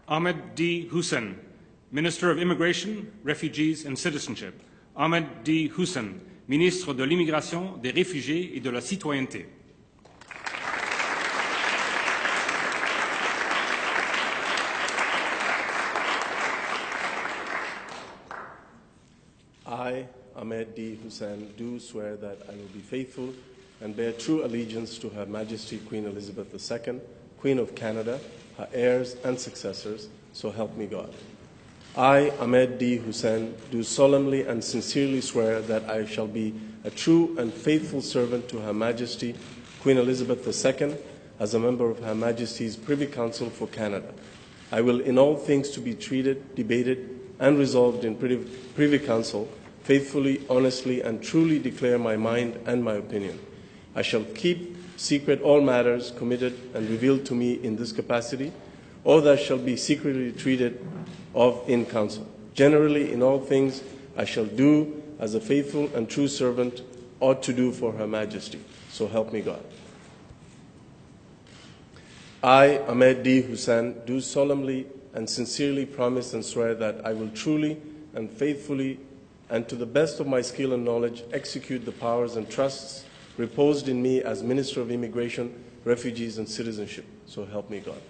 Ahmed D. Hussein, Minister of Immigration, Refugees and Citizenship. Ahmed D. Hussein, Ministre de l'Immigration, des Réfugiés et de la Citoyenneté. I, Ahmed D. Hussein, do swear that I will be faithful and bear true allegiance to Her Majesty Queen Elizabeth II, Queen of Canada, her heirs and successors, so help me God. I, Ahmed D. Hussein, do solemnly and sincerely swear that I shall be a true and faithful servant to Her Majesty Queen Elizabeth II as a member of Her Majesty's Privy Council for Canada. I will in all things to be treated, debated, and resolved in Privy Council faithfully, honestly, and truly declare my mind and my opinion. I shall keep secret all matters committed and revealed to me in this capacity, or that shall be secretly treated of in council. Generally, in all things, I shall do as a faithful and true servant ought to do for Her Majesty. So help me God. I, Ahmed D. Hussein, do solemnly and sincerely promise and swear that I will truly and faithfully and to the best of my skill and knowledge execute the powers and trusts reposed in me as Minister of Immigration, Refugees and Citizenship. So help me God.